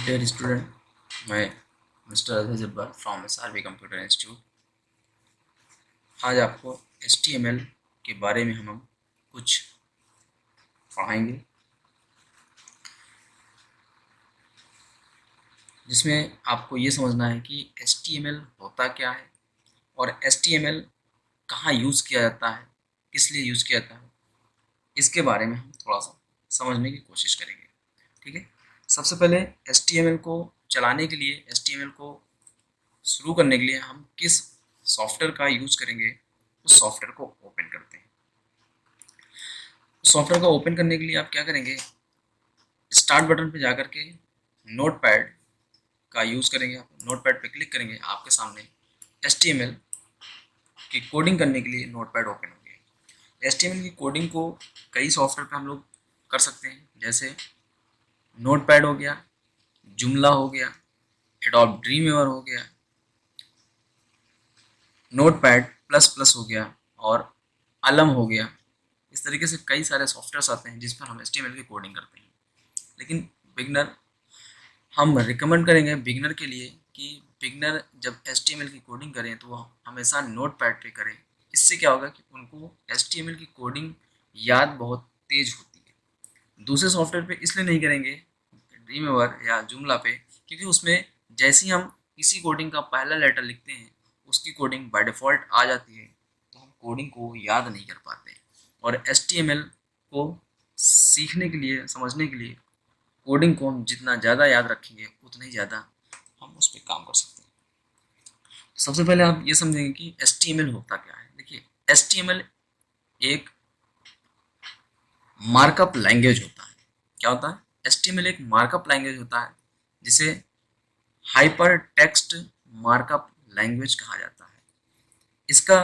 Dear student, मैं mister Ajay Jabbar from SRB computer institute. आज आपको HTML के बारे में हम कुछ पढ़ाएंगे, जिसमें आपको ये समझना है कि HTML होता क्या है और HTML कहाँ यूज़ किया जाता है, किस लिए यूज़ किया जाता है, इसके बारे में हम थोड़ा सा समझने की कोशिश करेंगे। ठीक है, सबसे पहले HTML को चलाने के लिए, HTML को शुरू करने के लिए हम किस सॉफ्टवेयर का यूज़ करेंगे, उस सॉफ्टवेयर को ओपन करते हैं। सॉफ्टवेयर को ओपन करने के लिए आप क्या करेंगे, स्टार्ट बटन पे जाकर के नोटपैड का यूज़ करेंगे। आप नोटपैड पे क्लिक करेंगे, आपके सामने HTML की कोडिंग करने के लिए नोटपैड ओपन हो गया। HTML की कोडिंग को कई सॉफ्टवेयर पे हम लोग कर सकते हैं, जैसे नोटपैड हो गया, जुमला हो गया, एडोब ड्रीमवीवर हो गया, नोटपैड प्लस प्लस हो गया और अलम हो गया। इस तरीके से कई सारे सॉफ्टवेयर्स आते हैं जिस पर हम HTML की कोडिंग करते हैं। लेकिन बिगनर हम रिकमेंड करेंगे बिगनर के लिए कि बिगनर जब HTML की कोडिंग करें तो वो हमेशा नोटपैड पे करें। इससे क्या होगा कि उनको HTML की कोडिंग याद बहुत तेज होती है। दूसरे सॉफ्टवेयर पे इसलिए नहीं करेंगे, ड्रीमवीवर या जुमला पे, क्योंकि उसमें जैसे ही हम किसी कोडिंग का पहला लेटर लिखते हैं उसकी कोडिंग बाय डिफ़ॉल्ट आ जाती है, तो हम कोडिंग को याद नहीं कर पाते। और HTML को सीखने के लिए, समझने के लिए, कोडिंग को हम जितना ज़्यादा याद रखेंगे उतना ही ज़्यादा हम उस पर काम कर सकते हैं। सबसे पहले आप ये समझेंगे कि HTML होता क्या है। देखिए, HTML एक मार्कअप लैंग्वेज होता है। क्या होता है? HTML एक मार्कअप लैंग्वेज होता है, जिसे हाइपर टेक्स्ट मार्कअप लैंग्वेज कहा जाता है। इसका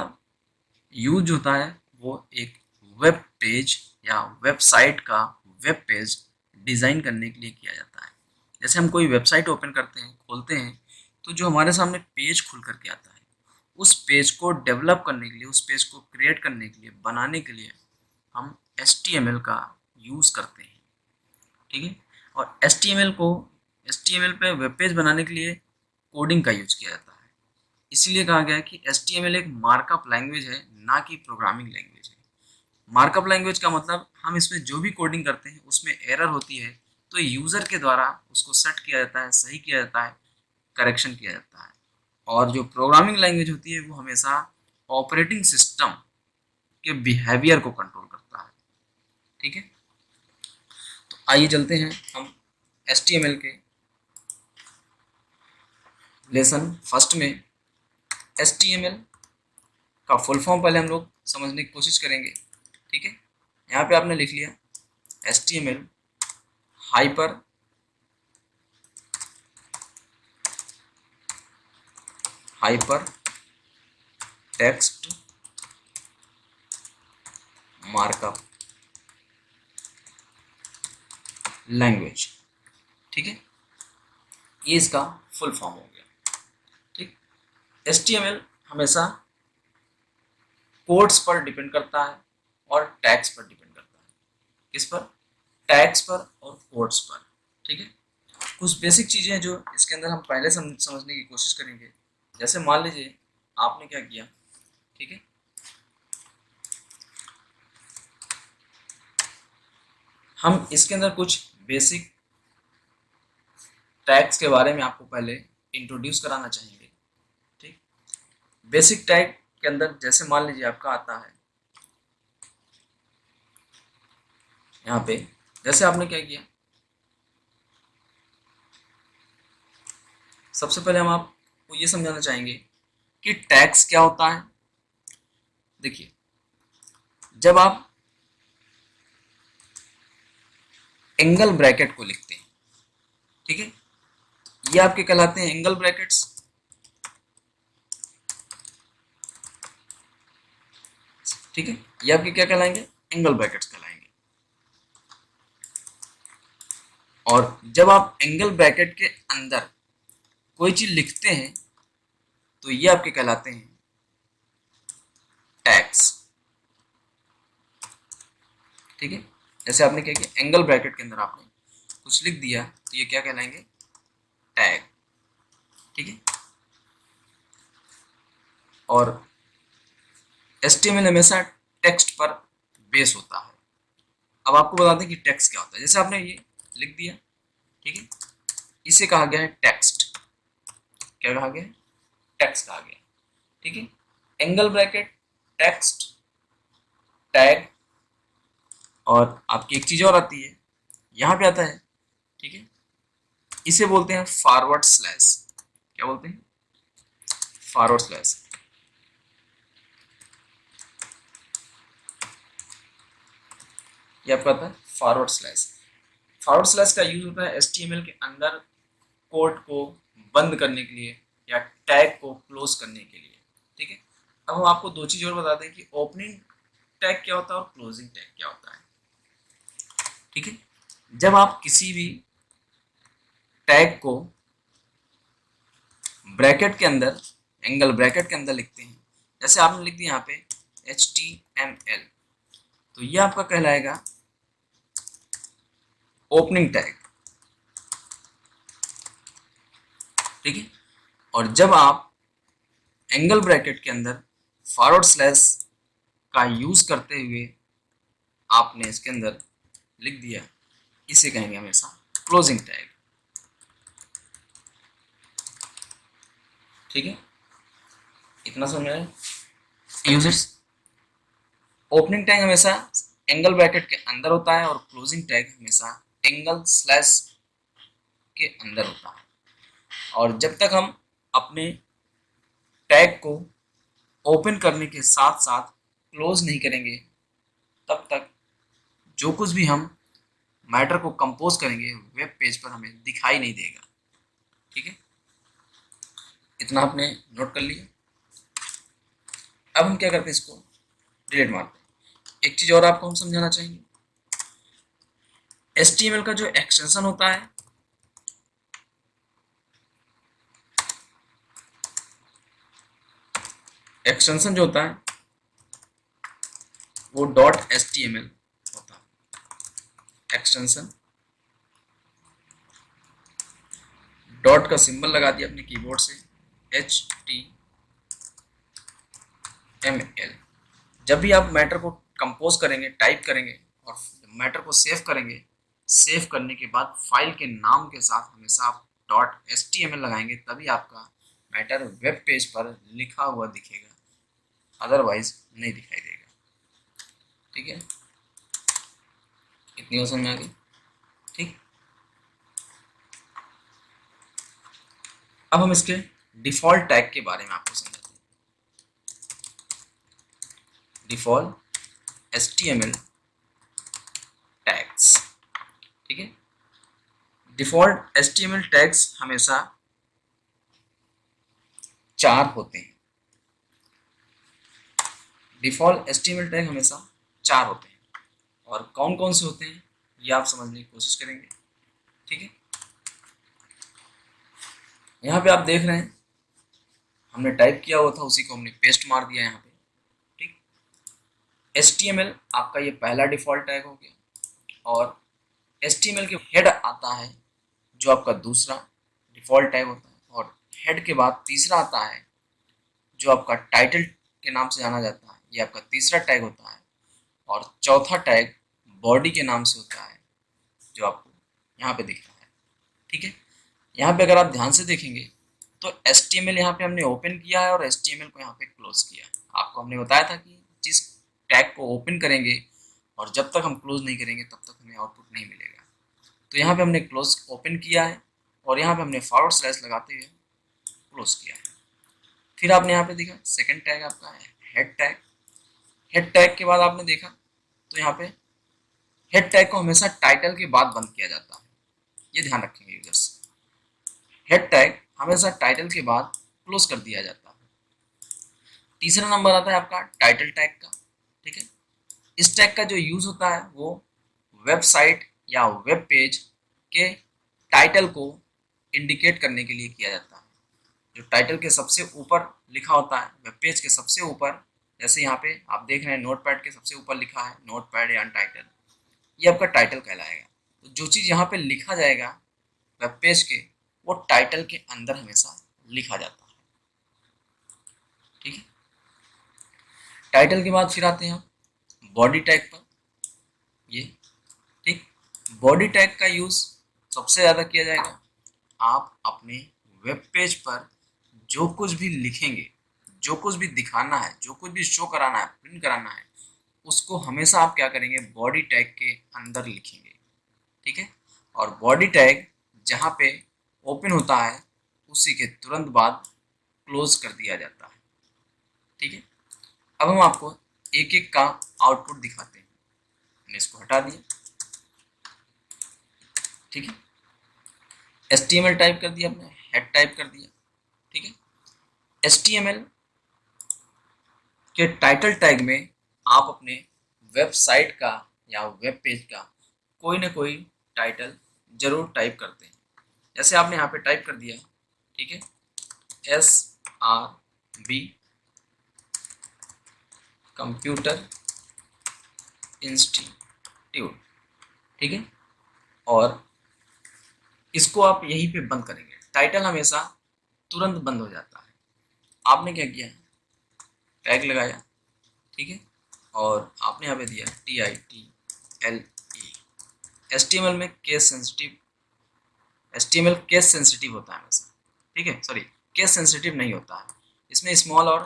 यूज होता है वो एक वेब पेज या वेबसाइट का वेब पेज डिज़ाइन करने के लिए किया जाता है। जैसे हम कोई वेबसाइट ओपन करते हैं, खोलते हैं, तो जो हमारे सामने पेज खुल करके आता है, उस पेज को डेवलप करने के लिए, उस पेज को क्रिएट करने के लिए, बनाने के लिए हम HTML का यूज़ करते हैं। ठीक है, और HTML पे वेब पेज बनाने के लिए कोडिंग का यूज किया जाता है। इसीलिए कहा गया है कि HTML एक मार्कअप लैंग्वेज है, ना कि प्रोग्रामिंग लैंग्वेज है। मार्कअप लैंग्वेज का मतलब हम इसमें जो भी कोडिंग करते हैं उसमें एरर होती है तो यूज़र के द्वारा उसको सेट किया जाता है, सही किया जाता है, करेक्शन किया जाता है। और जो प्रोग्रामिंग लैंग्वेज होती है वो हमेशा ऑपरेटिंग सिस्टम के बिहेवियर को कंट्रोल करता है। ठीक है, तो आइए चलते हैं हम HTML के लेसन फर्स्ट में। HTML का फुल फॉर्म पहले हम लोग समझने की कोशिश करेंगे। ठीक है, यहाँ पे आपने लिख लिया HTML hyper hyper text markup language. ठीक है, ये इसका फुल फॉर्म हो गया। ठीक, HTML हमेशा कोड्स पर डिपेंड करता है और टैग्स पर डिपेंड करता है। किस पर? टैग्स पर और कोड्स पर। ठीक है, कुछ बेसिक चीज़ें हैं जो इसके अंदर हम पहले समझने की कोशिश करेंगे। जैसे मान लीजिए आपने क्या किया, ठीक है, हम इसके अंदर कुछ बेसिक टैग्स के बारे में आपको पहले इंट्रोड्यूस कराना चाहेंगे। ठीक, बेसिक टैग के अंदर जैसे मान लीजिए आपका आता है यहाँ पे, जैसे आपने क्या किया, सबसे पहले हम आपको ये समझाना चाहेंगे कि टैग्स क्या होता है। देखिए, जब आप एंगल ब्रैकेट को लिखते हैं, ठीक है, ये आपके कहलाते हैं एंगल ब्रैकेट्स। ठीक है, ये आपके क्या कहलाएंगे? एंगल ब्रैकेट्स कहलाएंगे। और जब आप एंगल ब्रैकेट के अंदर कोई चीज लिखते हैं तो ये आपके कहलाते हैं टैग्स। ठीक है, जैसे आपने क्या किया, एंगल ब्रैकेट के अंदर आपने कुछ लिख दिया तो ये क्या कहलाएंगे? टैग, ठीक है। और HTML हमेशा टेक्स्ट पर बेस होता है। अब आपको बता दें कि टेक्स्ट क्या होता है। जैसे आपने ये लिख दिया, ठीक है, इसे कहा गया है टेक्स्ट। क्या कहा गया है? टेक्स्ट कहा गया है, ठीक है। एंगल ब्रैकेट, टेक्स्ट, टैग, और आपकी एक चीज और आती है, यहां पे आता है, ठीक है, इसे बोलते हैं फॉरवर्ड स्लैश। क्या बोलते हैं? Forward slash. ये आपका आता है फॉरवर्ड स्लैश। फॉरवर्ड स्लैश का यूज होता है HTML के अंदर कोड को बंद करने के लिए या टैग को क्लोज करने के लिए, ठीक है। अब हम आपको दो चीज और बता दें कि ओपनिंग टैग क्या होता है और क्लोजिंग टैग क्या होता है, ठीक है। जब आप किसी भी टैग को ब्रैकेट के अंदर, एंगल ब्रैकेट के अंदर लिखते हैं, जैसे आपने लिख दिया यहाँ पे HTML, तो ये आपका कहलाएगा ओपनिंग टैग, ठीक है। और जब आप एंगल ब्रैकेट के अंदर फॉरवर्ड स्लैश का यूज करते हुए आपने इसके अंदर लिख दिया, इसे कहेंगे हमेशा क्लोजिंग टैग, ठीक है। इतना समझ में आया यूजर्स? ओपनिंग टैग हमेशा एंगल ब्रैकेट के अंदर होता है और क्लोजिंग टैग हमेशा एंगल स्लैश के अंदर होता है। और जब तक हम अपने टैग को ओपन करने के साथ साथ क्लोज नहीं करेंगे, तब तक जो कुछ भी हम मैटर को कंपोज करेंगे वेब पेज पर हमें दिखाई नहीं देगा, ठीक है। इतना आपने नोट कर लिया। अब हम क्या करते हैं, इसको डिलीट मारते हैं। एक चीज और आपको हम समझाना चाहेंगे, HTML का जो एक्सटेंशन होता है, एक्सटेंशन जो होता है वो .html होता है। एक्सटेंशन डॉट का सिंबल लगा दिया अपने कीबोर्ड से, HTML। जब भी आप मैटर को कंपोज करेंगे, टाइप करेंगे और मैटर को सेव करेंगे, सेव करने के बाद फाइल के नाम के साथ हमेशा आप .html लगाएंगे, तभी आपका मैटर वेब पेज पर लिखा हुआ दिखेगा, अदरवाइज नहीं दिखाई देगा, ठीक है। इतनी समझ में आ गई, ठीक। अब हम इसके डिफॉल्ट टैग के बारे में आपको समझाते हैं। डिफॉल्ट HTML टैग्स, ठीक है। डिफॉल्ट HTML टैग्स हमेशा 4 होते हैं। डिफॉल्ट HTML टैग हमेशा 4 होते हैं, और कौन कौन से होते हैं ये आप समझने की कोशिश करेंगे, ठीक है। यहाँ पे आप देख रहे हैं हमने टाइप किया हुआ था, उसी को हमने पेस्ट मार दिया यहाँ पे, ठीक। HTML आपका ये पहला डिफॉल्ट टैग हो गया, और HTML के हेड आता है जो आपका दूसरा डिफॉल्ट टैग होता है, और हेड के बाद तीसरा आता है जो आपका टाइटल के नाम से जाना जाता है, ये आपका तीसरा टैग होता है, और चौथा टैग बॉडी के नाम से होता है जो आपको यहाँ पे दिख रहा है, ठीक है। यहाँ पे अगर आप ध्यान से देखेंगे तो HTML यहाँ पे हमने ओपन किया है और HTML को यहाँ पे क्लोज किया है। आपको हमने बताया था कि जिस टैग को ओपन करेंगे और जब तक हम क्लोज नहीं करेंगे तब तक हमें आउटपुट नहीं मिलेगा। तो यहाँ पे हमने क्लोज ओपन किया है और यहाँ पे हमने फॉरवर्ड स्लैश लगाते हुए क्लोज किया है। फिर आपने यहाँ पे देखा सेकंड टैग आपका है हेड टैग। हेड टैग के बाद आपने देखा तो यहाँ पे हेड टैग को हमेशा टाइटल के बाद बंद किया जाता है, ये ध्यान रखेंगे यूजर्स। हेड टैग हमेशा टाइटल के बाद क्लोज कर दिया जाता है। तीसरा नंबर आता है आपका टाइटल टैग का, ठीक है। इस टैग का जो यूज होता है वो वेबसाइट या वेब पेज के टाइटल को इंडिकेट करने के लिए किया जाता है। जो टाइटल के सबसे ऊपर लिखा होता है, वेब पेज के सबसे ऊपर, जैसे यहाँ पे आप देख रहे हैं नोटपैड के सबसे ऊपर लिखा है नोटपैड या टाइटल, ये आपका टाइटल कहलाएगा। तो जो चीज़ यहाँ पे लिखा जाएगा वेब पेज के, वो टाइटल के अंदर हमेशा लिखा जाता है। ठीक है, टाइटल के बाद फिर आते हैं हम बॉडी टैग पर। ये ठीक, बॉडी टैग का यूज सबसे ज्यादा किया जाएगा। आप अपने वेब पेज पर जो कुछ भी लिखेंगे, जो कुछ भी दिखाना है, जो कुछ भी शो कराना है, प्रिंट कराना है, उसको हमेशा आप क्या करेंगे, बॉडी टैग के अंदर लिखेंगे। ठीक है, और बॉडी टैग जहाँ पे ओपन होता है उसी के तुरंत बाद क्लोज कर दिया जाता है। ठीक है, अब हम आपको एक एक का आउटपुट दिखाते हैं। मैंने इसको हटा दिया। ठीक है, HTML टाइप कर दिया, आपने हेड टाइप कर दिया। ठीक है, HTML के टाइटल टैग में आप अपने वेबसाइट का या वेब पेज का कोई ना कोई टाइटल जरूर टाइप करते हैं। जैसे आपने यहाँ पे टाइप कर दिया, ठीक है, SRB कंप्यूटर इंस्टीट्यूट। ठीक है, और इसको आप यहीं पे बंद करेंगे। टाइटल हमेशा तुरंत बंद हो जाता है। आपने क्या किया, टैग लगाया। ठीक है, और आपने यहाँ पे दिया TITLE। HTML में case sensitive, HTML case sensitive होता है हमेशा। ठीक है, सॉरी, केस सेंसिटिव नहीं होता है। इसमें स्मॉल और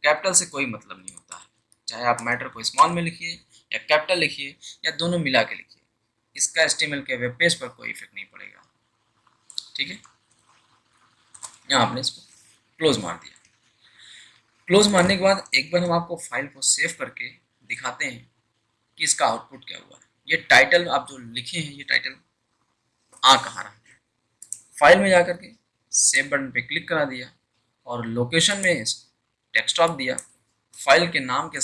कैपिटल से कोई मतलब नहीं होता है। चाहे आप मैटर को स्मॉल में लिखिए या कैपिटल लिखिए या दोनों मिला के लिखिए, इसका HTML के वेब पेज पर कोई इफेक्ट नहीं पड़ेगा। ठीक है, यहाँ आपने इसको क्लोज मार दिया। क्लोज मारने के बाद एक बार हम आपको फाइल को सेव करके दिखाते हैं कि इसका आउटपुट क्या हुआ है। ये टाइटल आप जो लिखे हैं, ये टाइटल आ कहाँ रहा है। फाइल में जाकर के सेव बटन पे क्लिक करा दिया और लोकेशन में डेस्कटॉप दिया। फाइल के नाम के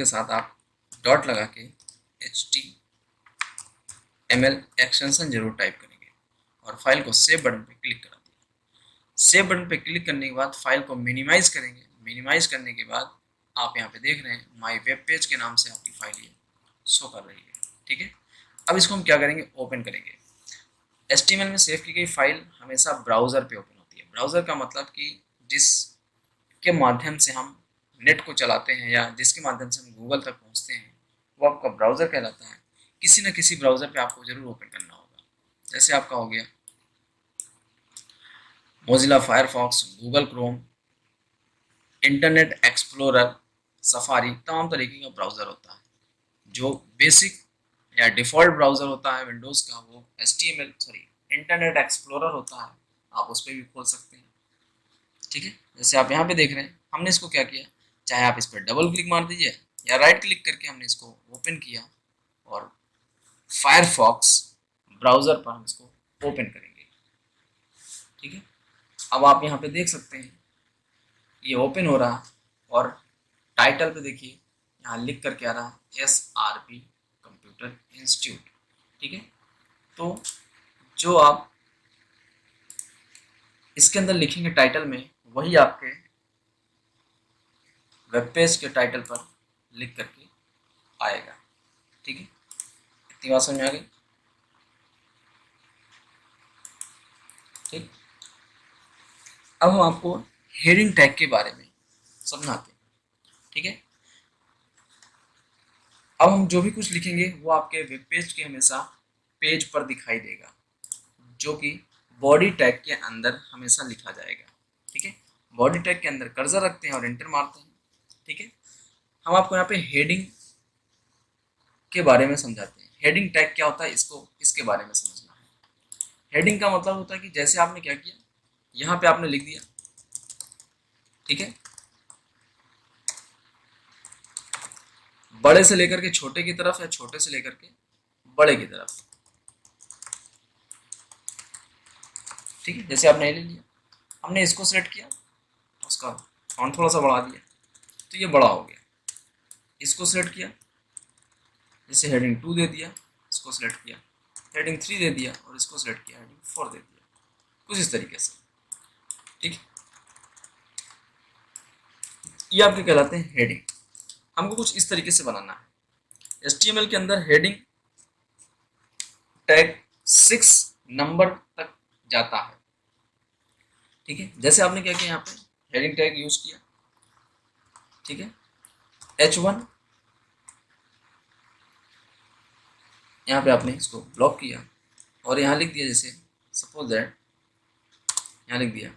साथ आप डॉट लगा के HTML एक्सटेंशन जरूर टाइप करेंगे और फाइल को सेव बटन पे क्लिक करा दिया। सेव बटन पे क्लिक करने के बाद फाइल को मिनिमाइज करेंगे। मिनिमाइज करने के बाद आप यहाँ पे देख रहे हैं माई वेब पेज के नाम से आपकी फाइल ये शो कर रही है। ठीक है, अब इसको हम क्या करेंगे, ओपन करेंगे। HTML में सेव की गई फाइल हमेशा ब्राउजर पे ओपन होती है। ब्राउजर का मतलब कि जिसके माध्यम से हम नेट को चलाते हैं या जिसके माध्यम से हम गूगल तक पहुंचते हैं, वो आपका ब्राउजर कहलाता है। किसी न किसी ब्राउजर पे आपको जरूर ओपन करना होगा। जैसे आपका हो गया Mozilla Firefox, Google Chrome, internet explorer, safari, तमाम तरीके का ब्राउजर होता है। जो बेसिक या डिफ़ॉल्ट ब्राउज़र होता है विंडोज़ का, वो इंटरनेट एक्सप्लोरर होता है। आप उस पर भी खोल सकते हैं। ठीक है, जैसे आप यहाँ पे देख रहे हैं, हमने इसको क्या किया, चाहे आप इस पर डबल क्लिक मार दीजिए या राइट क्लिक करके हमने इसको ओपन किया और फायरफॉक्स ब्राउज़र पर हम इसको ओपन करेंगे। ठीक है, अब आप यहाँ पे देख सकते हैं ये ओपन हो रहा है और टाइटल पे देखिए यहाँ लिख करके आ रहा है SRB कंप्यूटर इंस्टीट्यूट। ठीक है, तो जो आप इसके अंदर लिखेंगे टाइटल में, वही आपके वेब पेज के टाइटल पर लिख करके आएगा। ठीक है, इतनी बात समझ में आ गई। ठीक, अब हम आपको हेडिंग टैग के बारे में समझाते हैं। ठीक है, अब हम जो भी कुछ लिखेंगे वो आपके वेब पेज के हमेशा पेज पर दिखाई देगा, जो कि बॉडी टैग के अंदर हमेशा लिखा जाएगा। ठीक है, बॉडी टैग के अंदर कर्सर रखते हैं और एंटर मारते हैं। ठीक है, हम आपको यहाँ पे हेडिंग के बारे में समझाते हैं। हेडिंग टैग क्या होता है, इसको इसके बारे में समझना है। हेडिंग का मतलब होता है कि जैसे आपने क्या किया, यहाँ पे आपने लिख दिया, ठीक है, बड़े से लेकर के छोटे की तरफ या छोटे से लेकर के बड़े की तरफ। ठीक है, जैसे आपने ले लिया, हमने इसको सेलेक्ट किया, उसका फॉन्ट थोड़ा सा बढ़ा दिया तो ये बड़ा हो गया। इसको सेलेक्ट किया, जैसे हेडिंग 2 दे दिया, इसको सेलेक्ट किया, हेडिंग 3 दे दिया और इसको सेलेक्ट किया, हेडिंग 4 दे दिया, कुछ इस तरीके से। ठीक, ये आपके कहलाते हैं हेडिंग। हमको कुछ इस तरीके से बनाना है। HTML के अंदर हेडिंग टैग 6 नंबर तक जाता है। ठीक है, जैसे आपने क्या किया, यहाँ पे हेडिंग टैग यूज किया, ठीक है, H1, यहाँ पे आपने इसको ब्लॉक किया और यहाँ लिख दिया, जैसे सपोज दैट यहाँ लिख दिया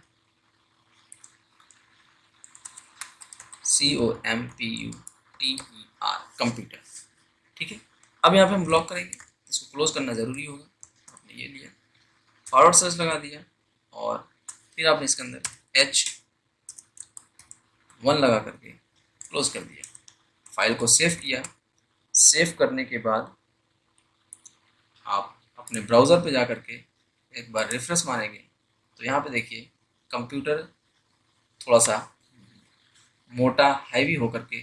COMPUTER, कंप्यूटर। ठीक है, अब यहाँ पे हम ब्लॉक करेंगे, इसको क्लोज करना जरूरी होगा। आपने ये लिया, फॉरवर्ड स्लैश लगा दिया और फिर आपने इसके अंदर H1 लगा करके क्लोज कर दिया, फाइल को सेव किया। सेव करने के बाद आप अपने ब्राउज़र पे जा करके एक बार रिफ्रेश मारेंगे तो यहाँ पे देखिए कंप्यूटर थोड़ा सा मोटा हैवी होकर के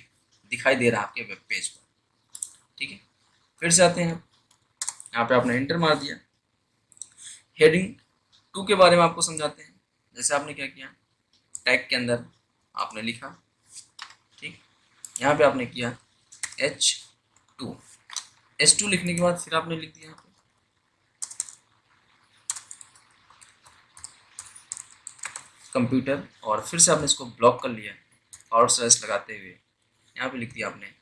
दिखाई दे रहा है आपके वेब पेज पर। ठीक है, फिर से आते हैं, यहाँ पे आपने एंटर मार दिया। हेडिंग 2 के बारे में आपको समझाते हैं। जैसे आपने क्या किया, टैग के अंदर आपने लिखा, ठीक, यहाँ पे आपने किया H2, H2 लिखने के बाद फिर आपने लिख दिया यहाँ पे कंप्यूटर और फिर से आपने इसको ब्लॉक कर लिया और स्लैश लगाते हुए यहाँ पे लिख दिया आपने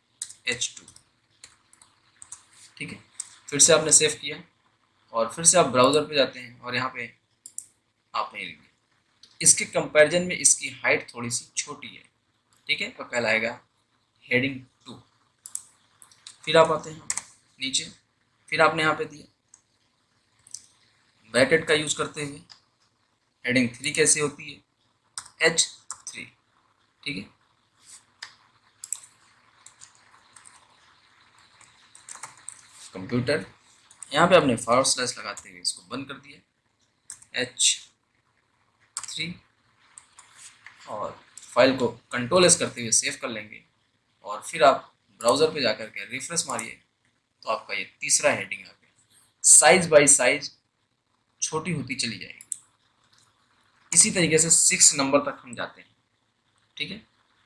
H2। ठीक है, फिर से आपने सेव किया और फिर से आप ब्राउज़र पे जाते हैं और यहाँ पे आपने लिख दिया। इसके कंपैरिजन में इसकी हाइट थोड़ी सी छोटी है, ठीक है, तो कहलाएगा हेडिंग 2। फिर आप आते हैं नीचे, फिर आपने यहाँ पे दिया ब्रैकेट का यूज करते हुए हेडिंग 3 कैसे होती है, H3। ठीक है, कंप्यूटर, यहाँ पे आपने फॉरवर्ड स्लैश लगाते हुए इसको बंद कर दिया H3 और फाइल को कंट्रोल एस करते हुए सेव कर लेंगे और फिर आप ब्राउज़र पे जाकर के रिफ्रेश मारिए तो आपका ये तीसरा हेडिंग आ गया। साइज बाय साइज छोटी होती चली जाएगी। इसी तरीके से 6 नंबर तक हम जाते हैं। ठीक है,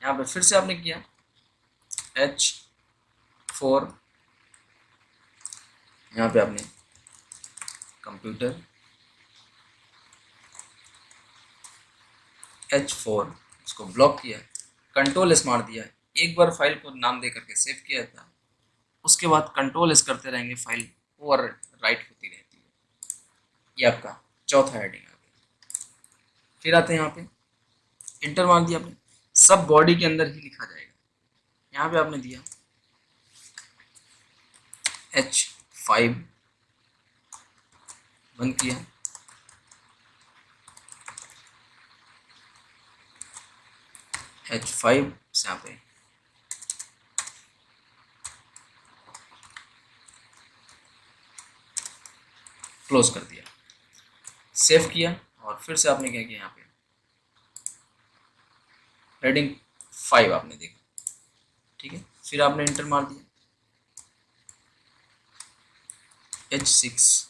यहाँ पे फिर से आपने किया H4, यहाँ पे आपने कंप्यूटर H4 इसको ब्लॉक किया, कंट्रोल एस मार दिया, एक बार फाइल को नाम दे करके सेव किया था, उसके बाद कंट्रोल एस करते रहेंगे, फाइल ओवर राइट होती रहती है। ये आपका चौथा हेडिंग आ गया। फिर आते हैं यहाँ पे, इंटर मार दिया आपने, सब बॉडी के अंदर ही लिखा जाएगा। यहाँ पे आपने दिया H5, बंद किया, H5 से यहाँ पे क्लोज कर दिया, सेव किया और फिर से आपने क्या किया, यहाँ पे हेडिंग 5 आपने देखा। ठीक है, फिर आपने इंटर मार दिया H6,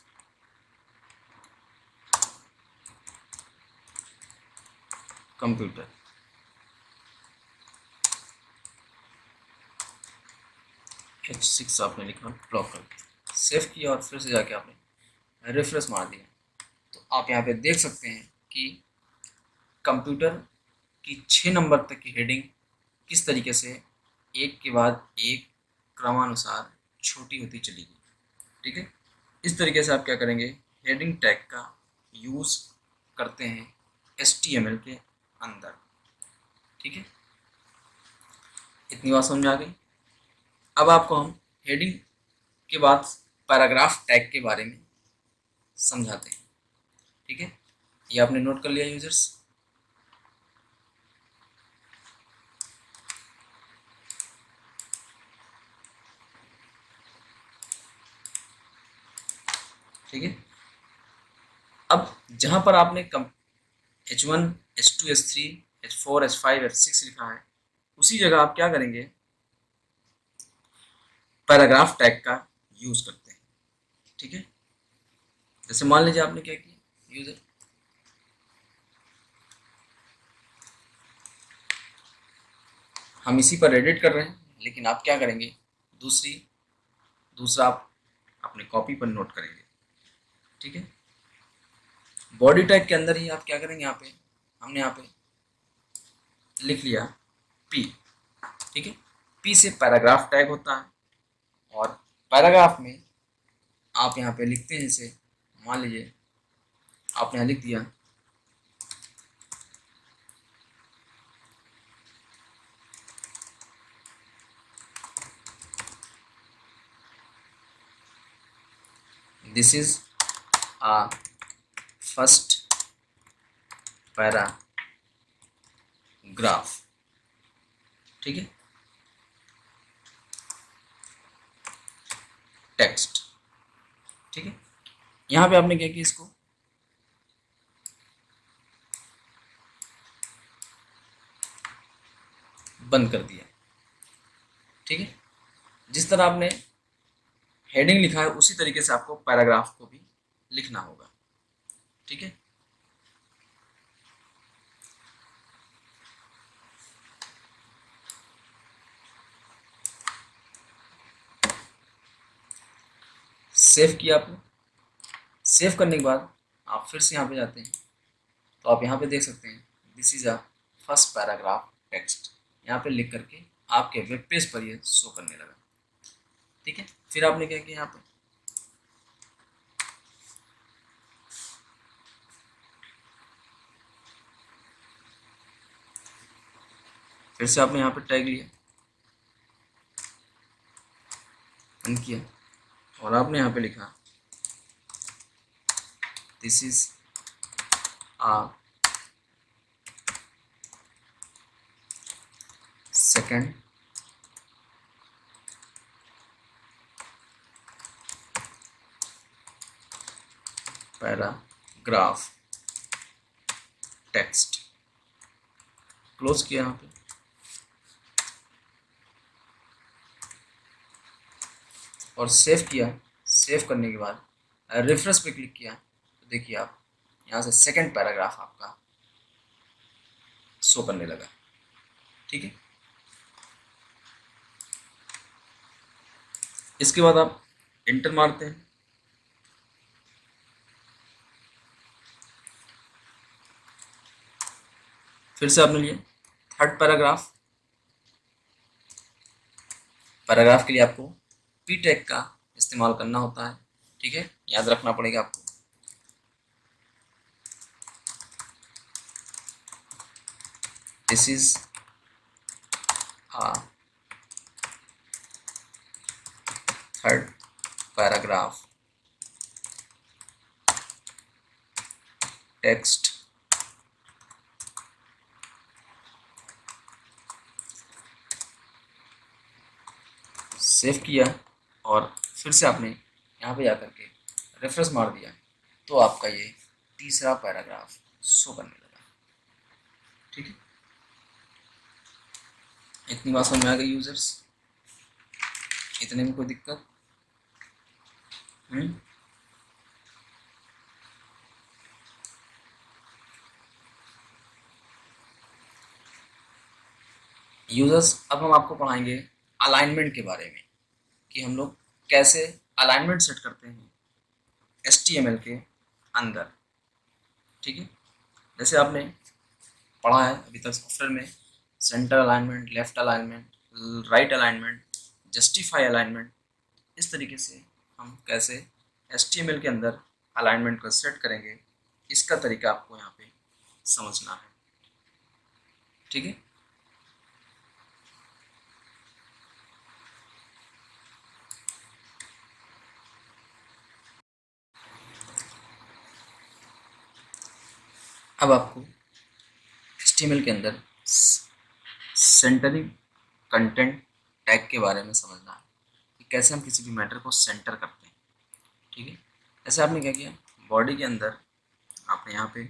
कंप्यूटर, H6 आपने लिखा, ब्लॉक कर दिया, सेव किया और फिर से जाके आपने रिफ्रेश मार दिया तो आप यहाँ पे देख सकते हैं कि कंप्यूटर की 6 नंबर तक की हेडिंग किस तरीके से एक के बाद एक क्रमानुसार छोटी होती चली गई। ठीक है, इस तरीके से आप क्या करेंगे, हेडिंग टैग का यूज़ करते हैं HTML के अंदर। ठीक है, इतनी बात समझ में आ गई। अब आपको हम हेडिंग के बाद पैराग्राफ टैग के बारे में समझाते हैं। ठीक है, ये आपने नोट कर लिया यूजर्स। ठीक है, अब जहां पर आपने H1, H2, H3, H4, H5, H6 लिखा है, उसी जगह आप क्या करेंगे, पैराग्राफ टैग का यूज करते हैं। ठीक है, जैसे मान लीजिए आपने क्या किया, यूजर हम इसी पर एडिट कर रहे हैं, लेकिन आप क्या करेंगे, दूसरी दूसरा आप अपनी कॉपी पर नोट करेंगे। ठीक है, बॉडी टैग के अंदर ही आप क्या करेंगे, यहाँ पे हमने यहाँ पे लिख लिया पी। ठीक है, पी से पैराग्राफ टैग होता है, और पैराग्राफ में आप यहाँ पे लिखते हैं, जैसे मान लीजिए आपने यहाँ लिख दिया this is a first paragraph. ठीक है, टेक्स्ट। ठीक है, यहाँ पे आपने क्या किया, इसको बंद कर दिया। ठीक है, जिस तरह आपने हेडिंग लिखा है उसी तरीके से आपको पैराग्राफ को भी लिखना होगा। ठीक है, सेव किया आपने। सेव करने के बाद आप फिर से यहाँ पे जाते हैं, तो आप यहाँ पे देख सकते हैं this is a first paragraph text, यहाँ पे लिख करके आपके वेब पेज पर ये शो करने लगा। ठीक है, फिर आपने क्या किया, यहाँ पे फिर से आपने यहाँ पे टैग लिया, बंद किया, और आपने यहाँ पे लिखा this is a second paragraph text. Close किया यहाँ पे, और सेव किया। सेव करने के बाद रिफ्रेश पे क्लिक किया, तो देखिए आप यहाँ से सेकंड पैराग्राफ आपका शो करने लगा। ठीक है, इसके बाद आप इंटर मारते हैं, फिर से आपने लिया थर्ड पैराग्राफ। पैराग्राफ के लिए आपको पी टैग का इस्तेमाल करना होता है। ठीक है, याद रखना पड़ेगा आपको। This is a third paragraph text. Save किया, और फिर से आपने यहाँ पे जाकर के रेफरेंस मार दिया, तो आपका ये तीसरा पैराग्राफ शो करने लगा। ठीक है, इतनी बात समझ में आ गई यूजर्स? इतने में कोई दिक्कत? यूजर्स, अब हम आपको पढ़ाएंगे अलाइनमेंट के बारे में, कि हम लोग कैसे अलाइनमेंट सेट करते हैं HTML के अंदर। ठीक है, जैसे आपने पढ़ा है अभी तक सॉफ्टवेयर में centre alignment, left alignment, right alignment, justify alignment, इस तरीके से हम कैसे HTML के अंदर अलाइनमेंट को सेट करेंगे, इसका तरीका आपको यहाँ पे समझना है। ठीक है, अब आपको HTML के अंदर सेंटरिंग कंटेंट टैग के बारे में समझना है, कि कैसे हम किसी भी मैटर को सेंटर करते हैं। ठीक है, ऐसे आपने क्या किया, बॉडी के अंदर आपने यहाँ पे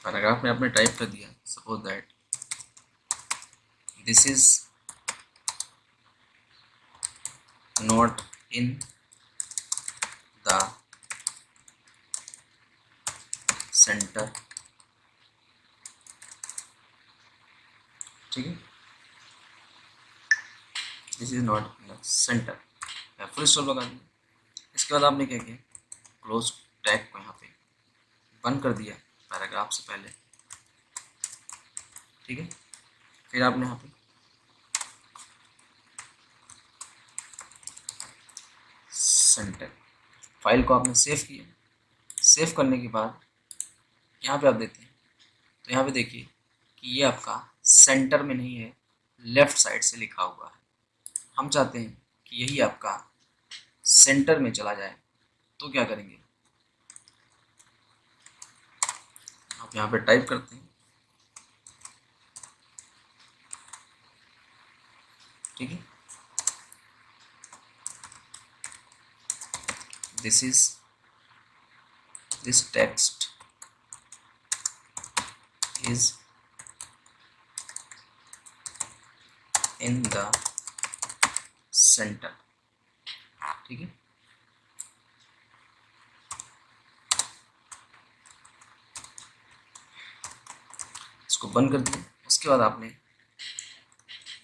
पैराग्राफ में आपने टाइप कर दिया, suppose that this is not in the centre. ठीक है, this is not in the centre, full stop लगा दिया। इसके बाद आपने क्या किया, क्लोज टैग को यहाँ पे बंद कर दिया पैराग्राफ से पहले, ठीक है। फिर आपने यहाँ पे सेंटर, फाइल को आपने सेव किया। सेव करने के बाद यहाँ पे आप देते हैं तो यहाँ पे देखिए कि ये आपका सेंटर में नहीं है, लेफ्ट साइड से लिखा हुआ है। हम चाहते हैं कि यही आपका सेंटर में चला जाए, तो क्या करेंगे, आप यहाँ पे टाइप करते हैं, ठीक है। This is this text is in the centre, ठीक है। इसको बंद कर दिया। उसके बाद आपने,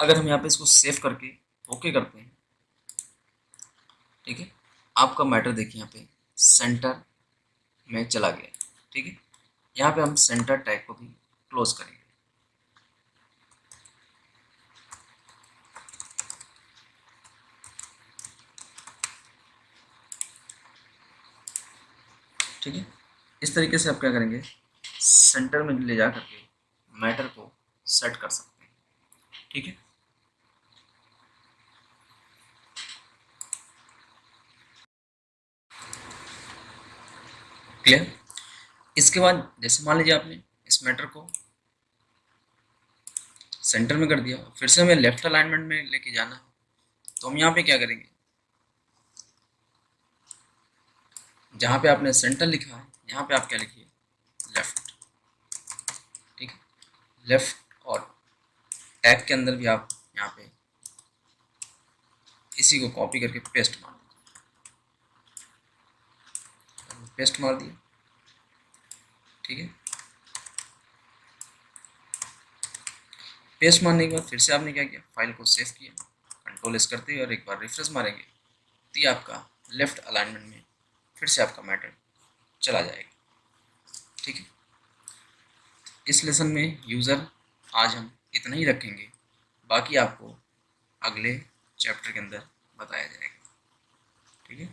अगर हम यहाँ पे इसको सेव करके ओके करते हैं, ठीक है, आपका मैटर देखिए यहाँ पे सेंटर में चला गया, ठीक है। यहाँ पे हम सेंटर टैग को भी क्लोज करेंगे, ठीक है। इस तरीके से आप क्या करेंगे, सेंटर में ले जा करके मैटर को सेट कर सकते हैं, ठीक है। क्लियर। इसके बाद जैसे मान लीजिए आपने इस मैटर को सेंटर में कर दिया, फिर से हमें लेफ्ट अलाइनमेंट में लेके जाना है, तो हम यहाँ पे क्या करेंगे, जहाँ पे आपने सेंटर लिखा है यहाँ पे आप क्या लिखिए, लेफ्ट, ठीक है। लेफ्ट और टैग के अंदर भी आप यहाँ पे इसी को कॉपी करके पेस्ट मार दीजिए, पेस्ट मार दिया, ठीक है। पेस्ट मारने के बाद फिर से आपने क्या किया, फाइल को सेव किया, कंट्रोल एस करते हुए और एक बार रिफ्रेश मारेंगे तो ये आपका लेफ्ट अलाइनमेंट में फिर से आपका मैटर चला जाएगा, ठीक है। इस लेसन में यूज़र आज हम इतना ही रखेंगे, बाकी आपको अगले चैप्टर के अंदर बताया जाएगा, ठीक है।